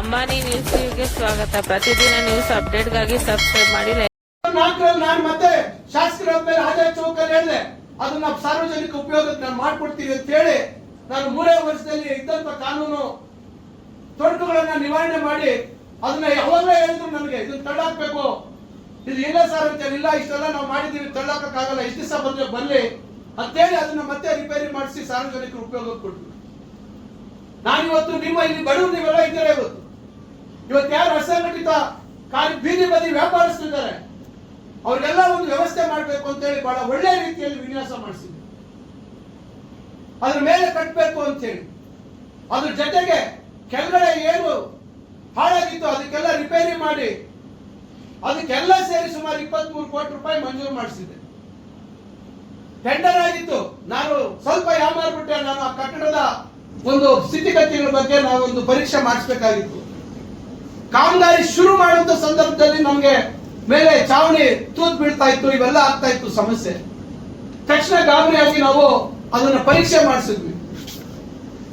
ಅಂಬಾನಿ ನ್ಯೂಸ್ಗೆ ಸ್ವಾಗತ. ಪ್ರತಿದಿನ ನ್ಯೂಸ್ ಅಪ್ಡೇಟ್ಗಾಗಿ ಸಬ್ಸ್ಕ್ರೈಬ್ ಮಾಡಿ. ನಾನು ಮತ್ತೆ ಶಾಸಕರ ಮೇಲೆ ಆದಾಯ ಚೌಕಲ್ಲಿ ಹೇಳಿದೆ, ಅದನ್ನ ಸಾರ್ವಜನಿಕ ಉಪಯೋಗಕ್ಕೆ ನಾನು ಮಾಡ್ಕೊಡ್ತೀವಿ ಅಂತ ಹೇಳಿ ನಾನು 3 ವರ್ಷದಲ್ಲಿ ಇದ್ದಂತ ಕಾನೂನು ತೊಡಕುಗಳನ್ನ ನಿವಾರಣೆ ಮಾಡಿ ಅದನ್ನ ಯಾವಾಗಲೇ ಹೇಳಿದ್ರು ನನಗೆ ಇದನ್ನ ತಳ್ಳಾಕ್ಬೇಕು, ಇದು ಇಲ್ಲ ಸರ್ ಅಂತ ಇಲ್ಲ, ಇಷ್ಟೆಲ್ಲ ನಾವು ಮಾಡಿದೀವಿ, ತಳ್ಳಾಕಕ್ಕಾಗಲ್ಲ, ಇಷ್ಟು ದಿವಸ ಬಂದ್ರೆ ಬರ್ಲಿ ಅಂತೇಳಿ ಅದನ್ನ ಮತ್ತೆ ರಿಪೇರಿ ಮಾಡಿಸಿ ಸಾರ್ವಜನಿಕರ ಉಪಯೋಗಕ್ಕೆ ಕೊಡ್ತೀವಿ. ನಾನಿವತ್ತು ನಿಮ್ಮ ಇಲ್ಲಿ ಬಡವರು ನೀವೆಲ್ಲ ಇದ್ದೀರಾ, ಇವತ್ತು ಯಾರು ಅಸಂಘಟಿತ ಬೀದಿ ಬದಿ ವ್ಯಾಪಾರಸ್ಥರಿದ್ದಾರೆ ಅವ್ರಿಗೆಲ್ಲ ಒಂದು ವ್ಯವಸ್ಥೆ ಮಾಡಬೇಕು ಅಂತ ಹೇಳಿ ಬಹಳ ಒಳ್ಳೆ ರೀತಿಯಲ್ಲಿ ವಿನ್ಯಾಸ ಮಾಡಿಸಿದ್ವಿ. ಅದ್ರ ಮೇಲೆ ಕಟ್ಟಬೇಕು ಅಂತ ಹೇಳಿ, ಅದ್ರ ಜೊತೆಗೆ ಕೆಳಗಡೆ ಏನು ಹಾಳಾಗಿತ್ತು ಅದಕ್ಕೆಲ್ಲ ರಿಪೇರಿ ಮಾಡಿ ಅದಕ್ಕೆಲ್ಲ ಸೇರಿ ಸುಮಾರು 23 ಕೋಟಿ ರೂಪಾಯಿ ಮಂಜೂರು ಮಾಡಿಸಿದ್ದೆ. ಟೆಂಡರ್ ಆಗಿತ್ತು, ನಾನು ಸ್ವಲ್ಪ ಯಾಮಾರ್ಬಿಟ್ಟೆ. ನಾನು ಆ ಕಟ್ಟಡದ ಒಂದು ಸ್ಥಿತಿಗತಿಗಳ ಬಗ್ಗೆ ನಾವೊಂದು ಪರೀಕ್ಷೆ ಮಾಡಿಸಬೇಕಾಗಿತ್ತು. ಕಾಮಗಾರಿ ಶುರು ಮಾಡುವಂತ ಸಂದರ್ಭದಲ್ಲಿ ನಮ್ಗೆ ಮೇಲೆ ಚಾವಣಿ ತೂತ್ ಬೀಳ್ತಾ ಇತ್ತು, ಇವೆಲ್ಲ ಆಗ್ತಾ ಇತ್ತು ಸಮಸ್ಯೆ. ತಕ್ಷಣ ಗಾಬರಿಯಾಗಿ ನಾವು ಅದನ್ನ ಪರೀಕ್ಷೆ ಮಾಡಿಸಿದ್ವಿ.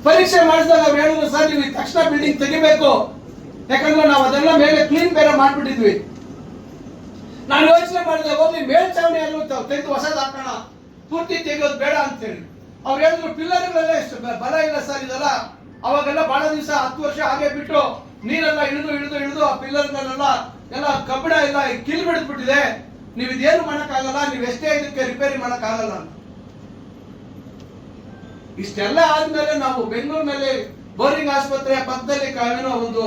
ಪರೀಕ್ಷೆ ಮಾಡಿಸಿದಾಗ ನಾವು ಹೇಳಿದ್ರು, ಸರ್ ನೀವು ತಕ್ಷಣ ಬಿಲ್ಡಿಂಗ್ ತೆಗಿಬೇಕು, ಯಾಕಂದ್ರೆ ನಾವು ಅದೆಲ್ಲ ಮೇಲೆ ಕ್ಲೀನ್ ಬೇರೆ ಮಾಡ್ಬಿಟ್ಟಿದ್ವಿ. ನಾನು ಯೋಚನೆ ಮಾಡಿದೆ, ಹೋಗಿ ಮೇಲ್ಚಾವಣಿ ಎಲ್ಲೂ ತೆಗೆದು ಹೊಸದು ಹಾಕೋಣ, ಪೂರ್ತಿ ತೆಗೆಯೋದು ಬೇಡ ಅಂತ ಹೇಳಿ. ಅವ್ರು ಹೇಳಿದ್ರು ಪಿಲ್ಲರ್ಗಳೆಲ್ಲ ಎಷ್ಟು ಬಲ ಇಲ್ಲ ಸರ್, ಇದೆಲ್ಲ ಅವಾಗೆಲ್ಲ ಬಹಳ ದಿವಸ 10 ವರ್ಷ ಹಾಗೆ ಬಿಟ್ಟು ನೀರೆಲ್ಲ ಇಳಿದು ಆ ಪಿಲ್ಲರ್ಗಳೆಲ್ಲ ಎಲ್ಲ ಕಬ್ಬಿಣ ಎಲ್ಲ ಕಿಲ್ ಬಿಡ್ಬಿಟ್ಟಿದೆ, ನೀವು ಇದೇನು ಮಾಡಕ್ಕಾಗಲ್ಲ, ನೀವು ಎಷ್ಟೇ ಇದಕ್ಕೆ ರಿಪೇರಿ ಮಾಡಕ್ಕಾಗಲ್ಲ ಅಂತ. ಇಷ್ಟೆಲ್ಲ ಆದ್ಮೇಲೆ ನಾವು ಬೆಂಗಳೂರಿನಲ್ಲಿ ಬೋರಿಂಗ್ ಆಸ್ಪತ್ರೆ ಪಕ್ಕದಲ್ಲಿ ಏನೋ ಒಂದು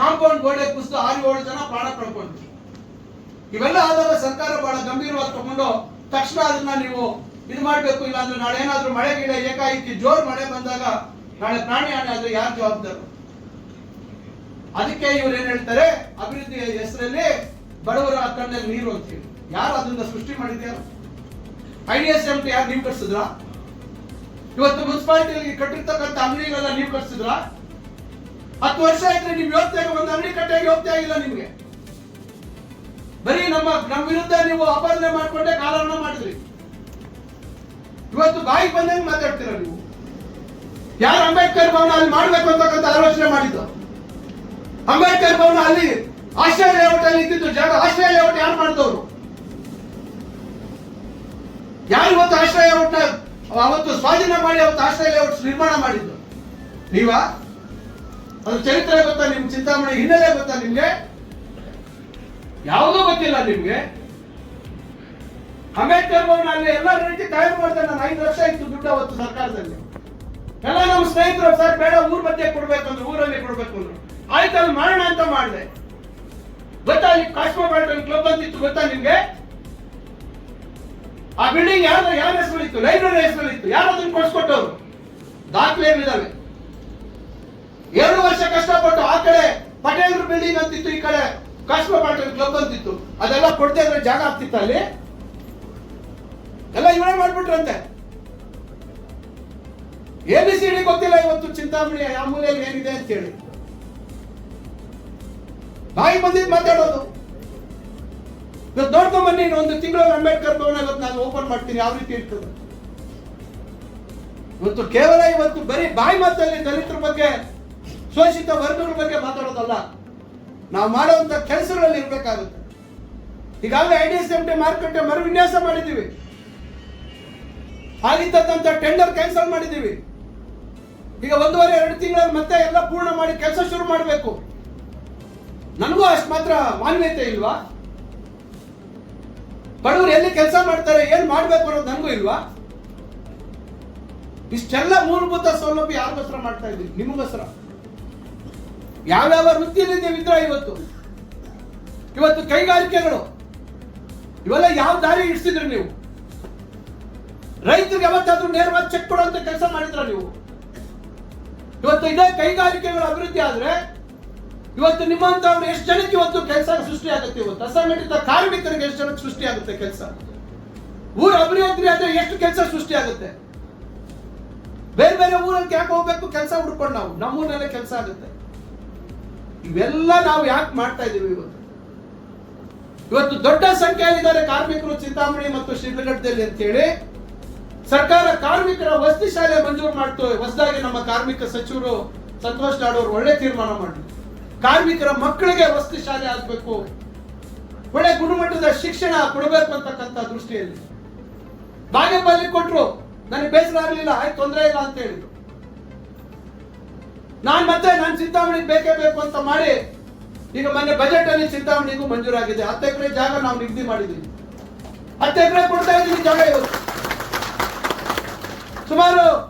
ಕಾಂಪೌಂಡ್ ಗೋಡೆ ಕುಸಿದು 6-7 ಜನ ಪ್ರಾಣ ಕಳ್ಕೊಂಡ್ರು. ಇವೆಲ್ಲ ಆದಾಗ ಸರ್ಕಾರ ಬಹಳ ಗಂಭೀರವಾಗಿ ತಗೊಂಡು ತಕ್ಷಣ ಅದನ್ನ ನೀವು ಇದು ಮಾಡ್ಬೇಕು, ಇಲ್ಲಾಂದ್ರೆ ನಾಳೆ ಏನಾದ್ರೂ ಮಳೆ ಗಿಡ ಏಕಾಏಕಿ ಜೋರ್ ಮಳೆ ಬಂದಾಗ ನಾಳೆ ಪ್ರಾಣಿ ಹಾನಿ ಆದ್ರೆ ಯಾರು ಜವಾಬ್ದಾರ? ಅದಕ್ಕೆ ಇವ್ರು ಏನ್ ಹೇಳ್ತಾರೆ, ಅಭಿವೃದ್ಧಿ ಹೆಸರಲ್ಲಿ ಬಡವರ ಕಣ್ಣಲ್ಲಿ ನೀರು ಅಂತ ಹೇಳಿ. ಯಾರು ಅದನ್ನ ಸೃಷ್ಟಿ ಮಾಡಿದ್ಯಾರ? IDSMT ಯಾರು ನೀವು ಕಟ್ಸಿದ್ರ? ಇವತ್ತು ಮುನ್ಸಿಪಾಲಿಟಿ ಕಟ್ಟಿರ್ತಕ್ಕಂಥ ಅಂಗಡಿಗಳೆಲ್ಲ ನೀವು ಕಟ್ಸಿದ್ರ? 10 ವರ್ಷ ಆಯ್ತು ನಿಮ್ ಯೋಗ್ಯತೆಗೆ ಒಂದು ಅಂಗಡಿ ಕಟ್ಟಾಗಿ ಯೋಗ್ಯತೆ ಆಗಿಲ್ಲ ನಿಮ್ಗೆ. ಬರೀ ನಮ್ಮ ವಿರುದ್ಧ ನೀವು ಅಪರಾಧ ಮಾಡ್ಕೊಂಡೆ ಕಾಲಹರಣ ಮಾಡಿದ್ರಿ. ಇವತ್ತು ಬಾಯಿ ಬಂದಂಗೆ ಮಾತಾಡ್ತೀರ ನೀವು. ಯಾರು ಅಂಬೇಡ್ಕರ್ ಭವನ ಅಲ್ಲಿ ಮಾಡ್ಬೇಕು ಅಂತಕ್ಕಂಥ ಆಲೋಚನೆ ಮಾಡಿದ್ದು? ಅಂಬೇಡ್ಕರ್ ಭವನ ಅಲ್ಲಿ ಆಶ್ರಯ ಲೇಔಟ್ ಅಲ್ಲಿ ಇದ್ದಿದ್ದು ಜಾಗ, ಆಶ್ರಯ ಲೇಔಟ್ ಯಾರು ಮಾಡಿದವರು? ಯಾರು ಇವತ್ತು ಆಶ್ರಯ ಲೇಔಟ್ ಅವತ್ತು ಸ್ವಾಧೀನ ಮಾಡಿ ಅವತ್ತು ಆಶ್ರಯ ಲೇಔಟ್ ನಿರ್ಮಾಣ ಮಾಡಿದ್ದು ನೀವಾ? ಅದು ಚರಿತ್ರೆ ಗೊತ್ತಾ ನಿಮ್ಗೆ? ಚಿಂತಾಮಣಿ ಹಿನ್ನೆಲೆ ಗೊತ್ತಾ ನಿಮ್ಗೆ? ಯಾವುದೂ ಗೊತ್ತಿಲ್ಲ ನಿಮ್ಗೆ. ಅಂಬೇಡ್ಕರ್ ಭವನ ಅಲ್ಲಿ ಎಲ್ಲ ರೀತಿ ತಯಾರು ಮಾಡ್ತಾರೆ. ನಾನು 5 ಲಕ್ಷ ಇತ್ತು ದುಡ್ಡು ಅವತ್ತು ಸರ್ಕಾರದಲ್ಲಿ. ಎಲ್ಲ ನಮ್ಮ ಸ್ನೇಹಿತರು, ಸರ್ ಬೇಡ ಊರ್ ಮಧ್ಯೆ ಕೊಡ್ಬೇಕಂದ್ರು, ಊರಲ್ಲಿ ಕೊಡ್ಬೇಕು ಅಂದ್ರು. ಆಯ್ತು ಅಲ್ಲಿ ಮಾಡೋಣ ಅಂತ ಮಾಡಿದೆ. ಗೊತ್ತಾ ಅಲ್ಲಿ ಕಾಸ್ಮೋಪಾಲಿಟನ್ ಕ್ಲಬ್ ಅಂತಿತ್ತು, ಗೊತ್ತಾ ನಿಮ್ಗೆ? ಆ ಬಿಲ್ಡಿಂಗ್ ಯಾರ ಹೆಸರಲ್ಲಿತ್ತು? ಲೈಬ್ರರಿ ಹೆಸರಲ್ಲಿತ್ತು. ಯಾರು ಅದನ್ನ ಕೊಡ್ಸ್ಕೊಟ್ಟವ್ರು? ದಾಖಲೆ ಏನಿದಾವೆ. 2 ವರ್ಷ ಕಷ್ಟಪಟ್ಟು ಆ ಕಡೆ ಪಟೇಲ್ರ ಬಿಲ್ಡಿಂಗ್ ಅಂತಿತ್ತು, ಈ ಕಡೆ ಕಾಸ್ಮೋಪಾಲಿಟನ್ ಕ್ಲಬ್ ಅಂತಿತ್ತು. ಅದೆಲ್ಲ ಕೊಡದೆ ಇದ್ರೆ ಜಾಗ ಆಗ್ತಿತ್ತು ಅಲ್ಲಿ? ಎಲ್ಲ ಇವರೇ ಮಾಡ್ಬಿಟ್ರಂತೆ. ABCD ಗೊತ್ತಿಲ್ಲ ಇವತ್ತು ಚಿಂತಾಮಣಿ ಯಾವ ಮೂಲೆಯಲ್ಲಿ ಏನಿದೆ ಅಂತ ಹೇಳಿ. ಬಾಯಿ ಬಂದಿದ್ದು ಮಾತಾಡೋದು. ಇವತ್ತು ನೋಡ್ಕೊಂಡ್ ಬನ್ನಿ, ಒಂದು ತಿಂಗಳು ಅಂಬೇಡ್ಕರ್ ಭವನ ಇವತ್ತು ನಾನು ಓಪನ್ ಮಾಡ್ತೀನಿ, ಯಾವ ರೀತಿ ಇರ್ತದೆ. ಇವತ್ತು ಕೇವಲ ಇವತ್ತು ಬರೀ ಬಾಯಿ ಮಾತಲ್ಲಿ ದಲಿತರ ಬಗ್ಗೆ, ಶೋಷಿತ ವರ್ಗಗಳ ಬಗ್ಗೆ ಮಾತಾಡೋದಲ್ಲ, ನಾವು ಮಾಡುವಂತ ಕೆಲಸಗಳಲ್ಲಿ ಇರ್ಬೇಕಾಗುತ್ತೆ. ಈಗಾಗಲೇ IDSMT ಮಾರುಕಟ್ಟೆ ಮರು ವಿನ್ಯಾಸ ಮಾಡಿದ್ದೀವಿ. ಆಗಿದ್ದಂತ ಟೆಂಡರ್ ಕ್ಯಾನ್ಸಲ್ ಮಾಡಿದ್ದೀವಿ. ಈಗ 1.5-2 ತಿಂಗಳಲ್ಲಿ ಮತ್ತೆ ಎಲ್ಲ ಪೂರ್ಣ ಮಾಡಿ ಕೆಲಸ ಶುರು ಮಾಡಬೇಕು. ನನಗೂ ಅಷ್ಟು ಮಾತ್ರ ಮಾನ್ಯತೆ ಇಲ್ವಾ? ಬಡವರು ಎಲ್ಲಿ ಕೆಲಸ ಮಾಡ್ತಾರೆ, ಏನ್ ಮಾಡ್ಬೇಕು ಅನ್ನೋದು ನನಗೂ ಇಲ್ವಾ? ಇಷ್ಟೆಲ್ಲ ಮೂಲಭೂತ ಸೌಲಭ್ಯ ಯಾರಿಗೋಸ್ಕರ ಮಾಡ್ತಾ ಇದ್ದೀವಿ? ನಿಮಗೋಸ್ಕರ. ಯಾವ್ಯಾವ ವೃತ್ತಿಯಲ್ಲಿ ನೀವಿದ್ರ ಇವತ್ತು ಕೈಗಾರಿಕೆಗಳು ಇವೆಲ್ಲ ಯಾವ ದಾರಿ ಇಡ್ಸಿದ್ರಿ ನೀವು? ರೈತರಿಗೆ ಯಾವತ್ತಾದ್ರೂ ನೇರವಾಗಿ ಚೆಕ್ ಕೊಡುವಂತ ಕೆಲಸ ಮಾಡಿದ್ರ ನೀವು? ಇವತ್ತು ಇದೇ ಕೈಗಾರಿಕೆಗಳ ಅಭಿವೃದ್ಧಿ ಆದ್ರೆ ಇವತ್ತು ನಿಮ್ಮಂತವ್ರು ಎಷ್ಟು ಜನಕ್ಕೆ ಇವತ್ತು ಕೆಲಸ ಸೃಷ್ಟಿ ಆಗುತ್ತೆ? ಇವತ್ತು ಅಸಂಘಟಿತ ಕಾರ್ಮಿಕರಿಗೆ ಎಷ್ಟು ಜನಕ್ಕೆ ಸೃಷ್ಟಿ ಆಗುತ್ತೆ ಕೆಲಸ? ಊರ ಅಭಿವೃದ್ಧಿ ಆದ್ರೆ ಎಷ್ಟು ಕೆಲಸ ಸೃಷ್ಟಿ ಆಗುತ್ತೆ? ಬೇರೆ ಬೇರೆ ಊರಲ್ಲಿ ಯಾಕೆ ಹೋಗ್ಬೇಕು ಕೆಲಸ ಹುಡ್ಕೊಂಡು? ನಾವು ನಮ್ಮೂರಲ್ಲೇ ಕೆಲಸ ಆಗುತ್ತೆ. ಇವೆಲ್ಲ ನಾವು ಯಾಕೆ ಮಾಡ್ತಾ ಇದೀವಿ? ಇವತ್ತು ದೊಡ್ಡ ಸಂಖ್ಯೆಯಲ್ಲಿದ್ದಾರೆ ಕಾರ್ಮಿಕರು ಚಿಂತಾಮಣಿ ಮತ್ತು ಶಿಡ್ಲಘಟ್ಟದಲ್ಲಿ ಅಂತ ಹೇಳಿ ಸರ್ಕಾರ ಕಾರ್ಮಿಕರ ವಸತಿ ಶಾಲೆ ಮಂಜೂರು ಮಾಡ್ತು. ಹೊಸದಾಗಿ ನಮ್ಮ ಕಾರ್ಮಿಕ ಸಚಿವರು ಸಂತೋಷ್ ಲಾಡ್ ಅವರು ಒಳ್ಳೆ ತೀರ್ಮಾನ ಮಾಡಿ ಕಾರ್ಮಿಕರ ಮಕ್ಕಳಿಗೆ ವಸತಿ ಶಾಲೆ ಆಗ್ಬೇಕು, ಒಳ್ಳೆ ಗುಣಮಟ್ಟದ ಶಿಕ್ಷಣ ಕೊಡಬೇಕು ಅಂತಕ್ಕಂಥ ದೃಷ್ಟಿಯಲ್ಲಿ ಬಾಗೇಪಲ್ಲಿ ಕೊಟ್ರು. ನನಗೆ ಬೇಸರ ಆಗಲಿಲ್ಲ, ಆಯ್ತು ತೊಂದರೆ ಇಲ್ಲ ಅಂತ ಹೇಳಿದ್ರು. ನಾನು ಚಿಂತಾಮಣಿಗೆ ಬೇಕೇ ಬೇಕು ಅಂತ ಮಾಡಿ ಈಗ ಮೊನ್ನೆ ಬಜೆಟ್ ಅಲ್ಲಿ ಚಿಂತಾಮಣಿಗೂ ಮಂಜೂರಾಗಿದೆ. 10 ಎಕರೆ ಜಾಗ ನಾವು ನಿಗದಿ ಮಾಡಿದ್ದೀವಿ. 10 ಎಕರೆ ಕೊಡ್ತಾ ಇದ್ದೀವಿ ಜಾಗ. ಇವತ್ತು ಸುಮಾರು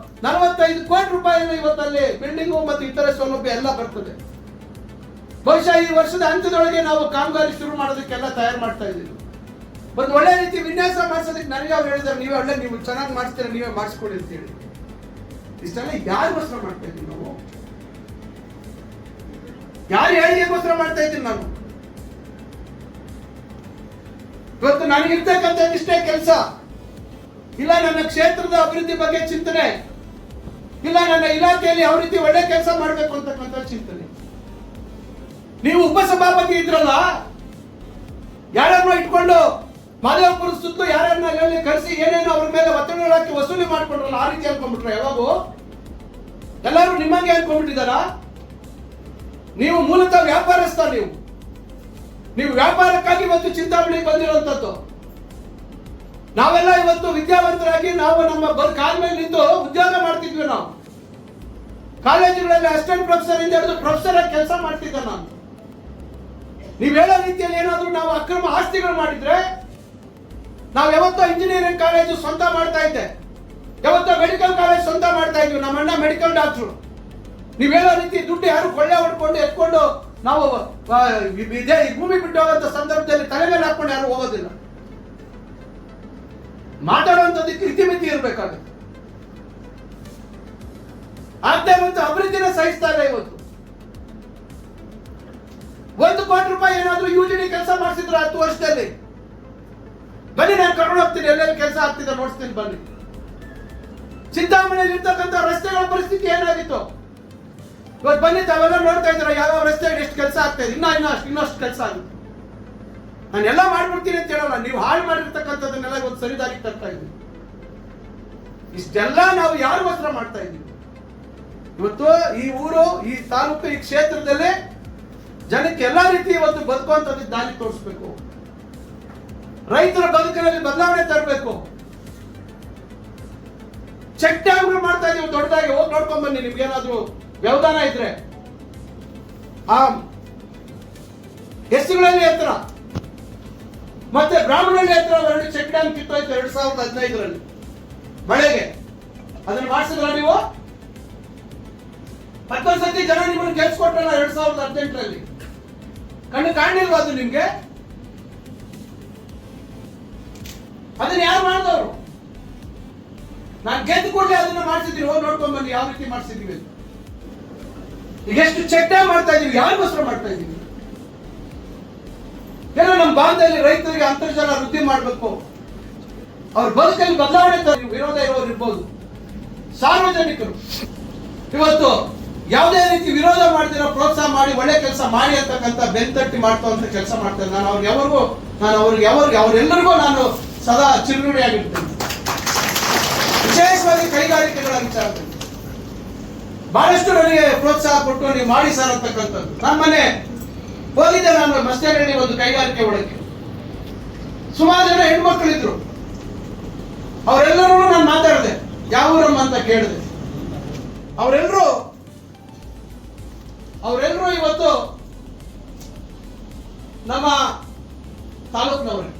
45 ಕೋಟಿ ರೂಪಾಯಿನ ಇವತ್ತಲ್ಲಿ ಬಿಲ್ಡಿಂಗು ಮತ್ತು ಇತರೆ ಸೌಲಭ್ಯ ಎಲ್ಲ ಬರ್ತದೆ. ಬಹುಶಃ ಈ ವರ್ಷದ ಅಂತ್ಯದೊಳಗೆ ನಾವು ಕಾಮಗಾರಿ ಶುರು ಮಾಡೋದಕ್ಕೆಲ್ಲ ತಯಾರು ಮಾಡ್ತಾ ಇದ್ದೀವಿ. ಒಂದು ಒಳ್ಳೆ ರೀತಿ ವಿನ್ಯಾಸ ಮಾಡಿಸೋದಕ್ಕೆ ನನಗೆ ಅವ್ರು ಹೇಳಿದ್ದಾರೆ, ನೀವು ಚೆನ್ನಾಗಿ ಮಾಡಿಸ್ತೀರ, ನೀವೇ ಮಾಡಿಸ್ಕೊಡಿ ಅಂತ ಹೇಳಿ. ಇಷ್ಟೆಲ್ಲ ಯಾರಿಗೋಸ್ಕರ ಮಾಡ್ತಾ ಇದ್ದೀವಿ ನಾವು? ಯಾರು ಹೇಳಿಗೋಸ್ಕರ ಮಾಡ್ತಾ ಇದ್ದೀನಿ ನಾನು? ಇವತ್ತು ನನಗಿರ್ತಕ್ಕಂಥ ಇಷ್ಟೇ ಕೆಲಸ ಇಲ್ಲ, ನನ್ನ ಕ್ಷೇತ್ರದ ಅಭಿವೃದ್ಧಿ ಬಗ್ಗೆ ಚಿಂತನೆ ಇಲ್ಲ, ನನ್ನ ಇಲಾಖೆಯಲ್ಲಿ ಯಾವ ರೀತಿ ಒಳ್ಳೆ ಕೆಲಸ ಮಾಡಬೇಕು ಅಂತಕ್ಕಂಥ ಚಿಂತನೆ. ನೀವು ಉಪಸಭಾಪತಿ ಇದ್ರಲ್ಲ, ಯಾರನ್ನ ಇಟ್ಕೊಂಡು ಮಾದೇವಪುರ ಸುತ್ತು ಯಾರನ್ನ ಹೇಳಿ ಕರೆಸಿ ಏನೇನೋ ಅವ್ರ ಮೇಲೆ ಒತ್ತಡ ಹಾಕಿ ವಸೂಲಿ ಮಾಡ್ಕೊಂಡ್ರಲ್ಲ, ಆ ರೀತಿ ಅನ್ಕೊಂಡ್ಬಿಟ್ರೆ ಯಾವಾಗೂ ಎಲ್ಲರೂ ನಿಮ್ಮಂಗೆ ಅನ್ಕೊಂಡ್ಬಿಟ್ಟಿದಾರ? ನೀವು ಮೂಲತಃ ವ್ಯಾಪಾರಸ್ಥ. ನೀವು ವ್ಯಾಪಾರಕ್ಕಾಗಿ ಇವತ್ತು ಚಿಂತಾಮಣಿಗೆ ಬಂದಿರುವಂತದ್ದು. ನಾವೆಲ್ಲ ಇವತ್ತು ವಿದ್ಯಾವಂತರಾಗಿ ನಾವು ನಮ್ಮ ಕಾಲ ಮೇಲೆ ನಿಂತು ಉದ್ಯೋಗ ಮಾಡ್ತಿದ್ವಿ. ನಾವು ಕಾಲೇಜುಗಳಲ್ಲಿ ಅಸಿಸ್ಟೆಂಟ್ ಪ್ರೊಫೆಸರ್ ಇಂದ ಹಿಡಿದು ಪ್ರೊಫೆಸರ್ ಆಗಿ ಕೆಲಸ ಮಾಡ್ತಿದ್ದೆ ನಾನು. ನೀವು ಹೇಳೋ ರೀತಿಯಲ್ಲಿ ಏನಾದ್ರೂ ನಾವು ಅಕ್ರಮ ಆಸ್ತಿಗಳು ಮಾಡಿದ್ರೆ, ನಾವು ಯಾವತ್ತೋ ಇಂಜಿನಿಯರಿಂಗ್ ಕಾಲೇಜು ಸ್ವಂತ ಮಾಡ್ತಾ ಇದ್ದೆ, ಯಾವತ್ತೋ ಮೆಡಿಕಲ್ ಕಾಲೇಜ್ ಸ್ವಂತ ಮಾಡ್ತಾ ಇದ್ವಿ, ನಮ್ಮ ಅಣ್ಣ ಮೆಡಿಕಲ್ ಡಾಕ್ಟ್ರು. ನೀವು ಹೇಳೋ ರೀತಿ ದುಡ್ಡು ಯಾರು ಕೊಳ್ಳೆ ಹೊಡ್ಕೊಂಡು ಎತ್ಕೊಂಡು ನಾವು ಭೂಮಿ ಬಿಟ್ಟು ಹೋಗುವಂತ ಸಂದರ್ಭದಲ್ಲಿ ತಲೆ ಮೇಲೆ ಹಾಕೊಂಡು ಯಾರು ಹೋಗೋದಿಲ್ಲ. ಮಾತಾಡುವಂಥದ್ದಕ್ಕೆ ಇತಿಮಿತಿ ಇರಬೇಕಾಗುತ್ತೆ. ಆಗ್ತಾ ಇರುವಂತ ಅಭಿವೃದ್ಧಿನ ಸಹಿಸ್ತಾ ಇಲ್ಲ. ಇವತ್ತು 1 ಕೋಟಿ ರೂಪಾಯಿ ಏನಾದ್ರೂ ಯುಜಿಡಿ ಕೆಲಸ ಮಾಡಿಸಿದ್ರು 10 ವರ್ಷದಲ್ಲಿ, ಬನ್ನಿ ನಾನು ಕರ್ಕೊಂಡು ಹೋಗ್ತೀನಿ, ಎಲ್ಲೆಲ್ಲಿ ಕೆಲಸ ಆಗ್ತಿದೆ ನೋಡ್ತೀನಿ ಬನ್ನಿ. ಚಿಂತಾಮಣಿಯಲ್ಲಿ ಇರ್ತಕ್ಕಂಥ ರಸ್ತೆಗಳ ಪರಿಸ್ಥಿತಿ ಏನಾಗಿತ್ತು ಇವತ್ತು ಬನ್ನಿ ತಾವೆಲ್ಲ ನೋಡ್ತಾ ಇದ್ದೀರಾ. ಯಾವ ರಸ್ತೆ ಎಷ್ಟು ಕೆಲಸ ಆಗ್ತಾ ಇದೆ, ಇನ್ನಷ್ಟು ಕೆಲಸ ಆಗುತ್ತೆ. ನಾನು ಎಲ್ಲ ಮಾಡ್ಬಿಡ್ತೀನಿ ಅಂತ ಹೇಳಲ್ಲ, ನೀವು ಹಾಳು ಮಾಡಿರ್ತಕ್ಕಂಥದ್ದನ್ನೆಲ್ಲ ಇವತ್ತು ಸರಿದಾರಿಗೆ ತರ್ತಾ ಇದ್ದೀವಿ. ಇಷ್ಟೆಲ್ಲ ನಾವು ಯಾರಿಗೋಸ್ಕರ ಮಾಡ್ತಾ ಇದ್ದೀವಿ? ಇವತ್ತು ಈ ಊರು, ಈ ತಾಲೂಕು, ಈ ಕ್ಷೇತ್ರದಲ್ಲಿ ಜನಕ್ಕೆ ಎಲ್ಲಾ ರೀತಿ ಇವತ್ತು ಬದುಕುವಂತದ್ದು ದಾರಿ ತೋರಿಸ್ಬೇಕು. ರೈತರ ಬದುಕಿನಲ್ಲಿ ಬದಲಾವಣೆ ತರಬೇಕು. ಚೆಕ್ ಡ್ಯಾಮ್ಗಳು ಮಾಡ್ತಾ ಇದೀವಿ ದೊಡ್ಡದಾಗಿ, ಹೋಗಿ ನೋಡ್ಕೊಂಡ್ ಬನ್ನಿ. ನಿಮ್ಗೆ ಏನಾದ್ರು ವ್ಯವಧಾನ ಇದ್ರೆ ಆ ಎಸ್ಸಿಗಳಲ್ಲಿ ಎತ್ತರ ಮತ್ತೆ ಬ್ರಾಹ್ಮಣಲ್ಲಿ ಎತ್ತರ 2 ಚೆಕ್ ಡ್ಯಾಮ್ ಕಿತ್ತೋಯ್ತು 2015ರಲ್ಲಿ ಮಳೆಗೆ. ಅದನ್ನ ಮಾಡಿಸಿದ್ರ ನೀವು? ಮತ್ತೊಂದು ಸತಿ ಜನ ನಿಮ್ಮನ್ನು ಗೆಲ್ಸ್ಕೊಟ್ರಲ್ಲ 2018ರಲ್ಲಿ. ಕಣ್ಣು ಕಾಣಲಿಲ್ವಾ ಅದು ನಿಮ್ಗೆ? ಅದನ್ನ ಯಾರು ಮಾಡಿದವರು? ನಾನು ಗೆದ್ದು ಕೂಡಲೇ ಅದನ್ನ ಮಾಡಿಸಿದ್ದೀನಿ, ಹೋಗಿ ನೋಡ್ಕೊಂಡ್ ಬನ್ನಿ ಯಾವ ರೀತಿ ಮಾಡಿಸಿದೀವಿ ಅಂತ. ಈಗ ಎಷ್ಟು ಚೆಕ್ ಡ್ಯಾಮ್ ಮಾಡ್ತಾ ಇದೀವಿ, ಯಾರಿಗೋಸ್ಕರ ಮಾಡ್ತಾ ಇದೀವಿ? ಏನೋ ನಮ್ಮ ಭಾಗದಲ್ಲಿ ರೈತರಿಗೆ ಅಂತರ್ಜಲ ವೃದ್ಧಿ ಮಾಡಬೇಕು, ಅವ್ರ ಬದುಕಲ್ಲಿ ಬದಲಾವಣೆ ವಿರೋಧ ಇರೋರು ಇರ್ಬೋದು. ಸಾರ್ವಜನಿಕರು ಇವತ್ತು ಯಾವುದೇ ರೀತಿ ವಿರೋಧ ಮಾಡಿದಿರೋ ಪ್ರೋತ್ಸಾಹ ಮಾಡಿ ಒಳ್ಳೆ ಕೆಲಸ ಮಾಡಿ ಅಂತಕ್ಕಂಥ ಬೆಂತಟ್ಟಿ ಮಾಡ್ತಕ್ಕಂಥ ಕೆಲಸ ಮಾಡ್ತಾರೆ. ನಾನು ಅವರೆಲ್ಲರಿಗೂ ನಾನು ಸದಾ ಚಿರುಗುಣಿಯಾಗಿರ್ತೇನೆ. ವಿಶೇಷವಾಗಿ ಕೈಗಾರಿಕೆಗಳ ವಿಚಾರದಲ್ಲಿ ಬಹಳಷ್ಟು ನನಗೆ ಪ್ರೋತ್ಸಾಹ ಕೊಟ್ಟು ನೀವು ಮಾಡಿ ಸರ್ ಅಂತಕ್ಕಂಥದ್ದು. ನಮ್ಮ ಮನೆ ಹೋಗಿದ್ದೆ ನಾನು ಮಸ್ಟೇನಹಳ್ಳಿ ಒಂದು ಕೈಗಾರಿಕೆ ಒಳಗೆ. ಸುಮಾರು ಜನ ಹೆಣ್ಮಕ್ಳಿದ್ರು. ಅವರೆಲ್ಲರೂ ನಾನು ಮಾತಾಡಿದೆ, ಯಾವ ಊರಮ್ಮ ಅಂತ ಕೇಳಿದೆ. ಅವರೆಲ್ಲರೂ ಇವತ್ತು ನಮ್ಮ ತಾಲೂಕಿನವರೇ.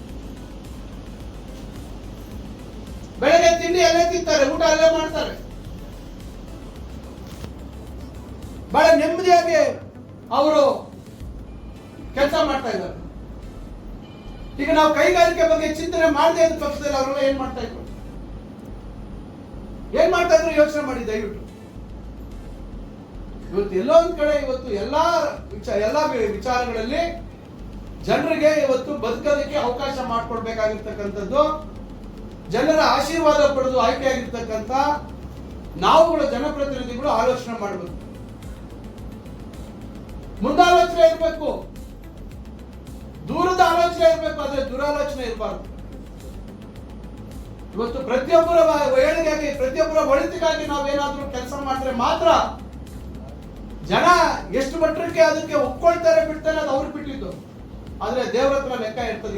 ಬೆಳಗ್ಗೆ ತಿಂಡಿ ಅಲ್ಲೇ ತಿಂತಾರೆ, ಊಟ ಅಲ್ಲೇ ಮಾಡ್ತಾರೆ. ಬಹಳ ನೆಮ್ಮದಿಯಾಗಿ ಅವರು ಕೆಲಸ ಮಾಡ್ತಾ ಇದ್ದಾರೆ. ಈಗ ನಾವು ಕೈಗಾರಿಕೆ ಬಗ್ಗೆ ಚಿಂತನೆ ಮಾಡದೆ ಇದ್ದ ಪಕ್ಷದಲ್ಲಿ ಅವರೆಲ್ಲ ಏನ್ ಮಾಡ್ತಾ ಇದ್ರು ಯೋಚನೆ ಮಾಡಿ ದಯವಿಟ್ಟು. ಇವತ್ತು ಎಲ್ಲೋ ಒಂದ್ ಕಡೆ ಇವತ್ತು ಎಲ್ಲಾ ವಿಚಾರಗಳಲ್ಲಿ ಜನರಿಗೆ ಇವತ್ತು ಬದುಕೋದಕ್ಕೆ ಅವಕಾಶ ಮಾಡಿಕೊಡ್ಬೇಕಾಗಿರ್ತಕ್ಕಂಥದ್ದು, ಜನರ ಆಶೀರ್ವಾದ ಪಡೆದು ಆಯ್ಕೆಯಾಗಿರ್ತಕ್ಕಂಥ ನಾವುಗಳು ಜನಪ್ರತಿನಿಧಿಗಳು ಆಲೋಚನೆ ಮಾಡಬೇಕು, ಮುಂದಾಲೋಚನೆ ಇರಬೇಕು, ದೂರದ ಆಲೋಚನೆ ಇರಬೇಕು, ಆದ್ರೆ ದುರಾಲೋಚನೆ ಇರಬಾರ್ದು. ಇವತ್ತು ಪ್ರತಿಯೊಬ್ಬರ ಏಳಿಗೆಯಾಗಿ, ಪ್ರತಿಯೊಬ್ಬರ ಒಳಿತಿಗಾಗಿ ನಾವೇನಾದ್ರೂ ಕೆಲಸ ಮಾಡಿದ್ರೆ ಮಾತ್ರ ಜನ ಎಷ್ಟು ಮಟ್ಟಕ್ಕೆ ಅದಕ್ಕೆ ಒಪ್ಕೊಳ್ತಾರೆ ಬಿಡ್ತಾರೆ ಅದು ಅವ್ರು ಬಿಟ್ಟಿದ್ದು. ಆದ್ರೆ ದೇವ್ರ ಹತ್ರ ಲೆಕ್ಕ ಇರ್ತದೆ.